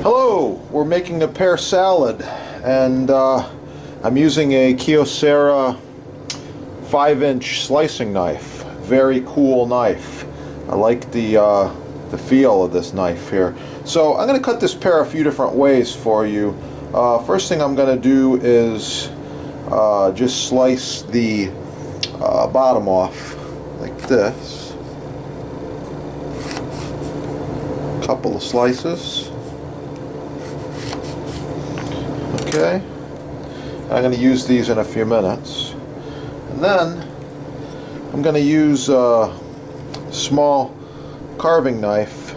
Hello, we're making a pear salad, and I'm using a Kyocera 5-inch slicing knife. Very cool knife. I like the feel of this knife here. So I'm going to cut this pear a few different ways for you. First thing I'm going to do is just slice the bottom off like this. A couple of slices. Okay, I'm going to use these in a few minutes, and then I'm going to use a small carving knife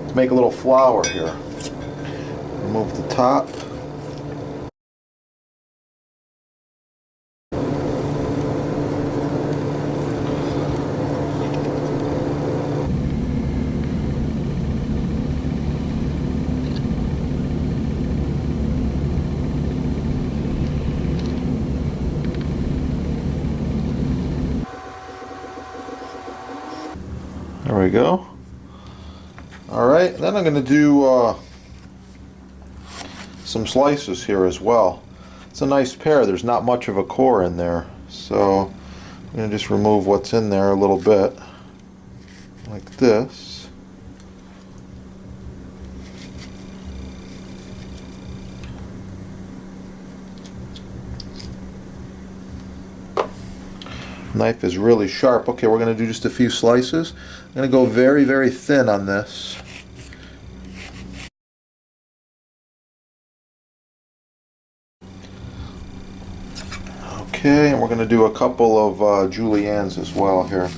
to make a little flower here. Remove the top. There we go. Alright, then I'm going to do some slices here as well. It's a nice pear. There's not much of a core in there, so I'm going to just remove what's in there a little bit, like this. Knife is really sharp. Okay, we're going to do just a few slices. I'm going to go very, very thin on this. Okay, and we're going to do a couple of juliennes as well here.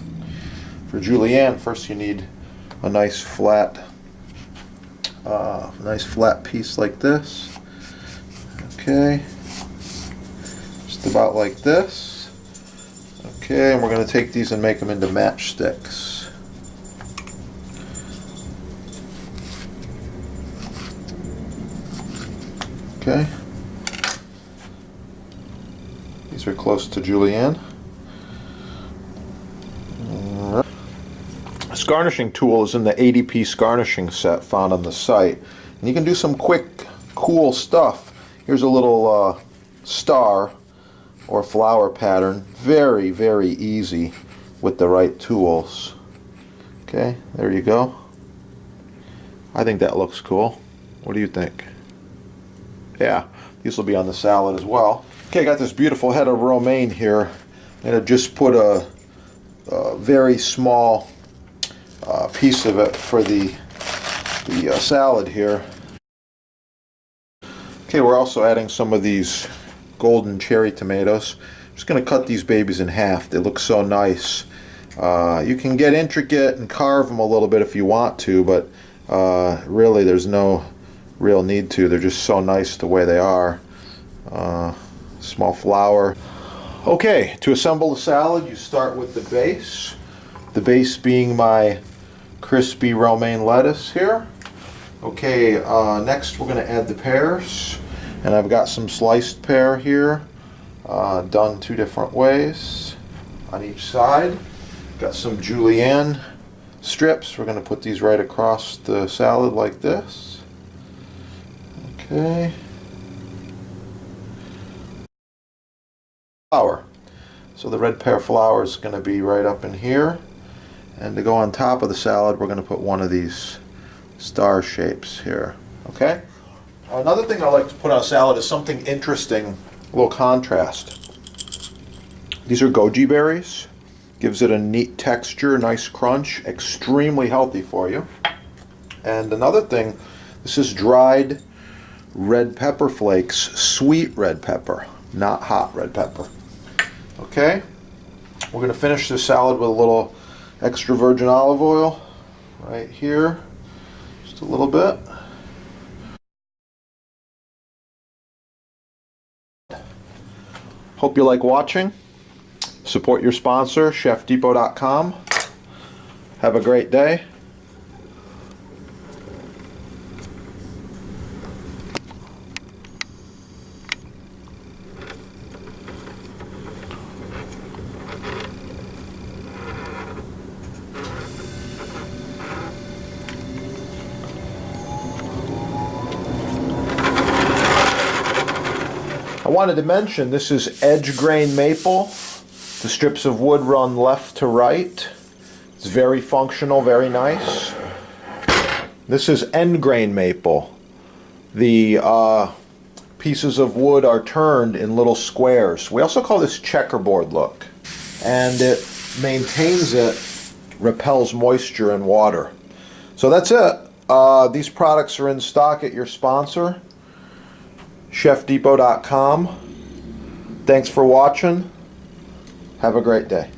For julienne, first you need a nice flat piece like this. Okay, just about like this. Okay, and we're going to take these and make them into matchsticks. Okay. These are close to julienne. This garnishing tool is in the 80-piece garnishing set found on the site. And you can do some quick, cool stuff. Here's a little star or flower pattern. Very, very easy with the right tools. Okay, there you go. I think that looks cool. What do you think? Yeah, these will be on the salad as well. Okay, I got this beautiful head of romaine here. I'm going to just put a very small piece of it for the salad here. Okay, we're also adding some of these golden cherry tomatoes. Just going to cut these babies in half. They look so nice. You can get intricate and carve them a little bit if you want to, but really there's no real need to. They're just so nice the way they are. Small flour. Okay, to assemble the salad you start with the base. The base being my crispy romaine lettuce here. Okay, next we're going to add the pears. And I've got some sliced pear here, done two different ways on each side. Got some julienne strips. We're going to put these right across the salad like this. Okay. Flour. So the red pear flour is going to be right up in here. And to go on top of the salad, we're going to put one of these star shapes here. Okay? Another thing I like to put on a salad is something interesting, a little contrast. These are goji berries. Gives it a neat texture, nice crunch, extremely healthy for you. And another thing, this is dried red pepper flakes, sweet red pepper, not hot red pepper. Okay, we're going to finish this salad with a little extra virgin olive oil right here, just a little bit. Hope you like watching. Support your sponsor, chefdepot.com. Have a great day. I wanted to mention this is edge grain maple. The strips of wood run left to right. It's very functional, very nice. This is end grain maple. The pieces of wood are turned in little squares. We also call this checkerboard look. And it maintains it, repels moisture and water. So that's it. These products are in stock at your sponsor, chefdepot.com. Thanks for watching. Have a great day.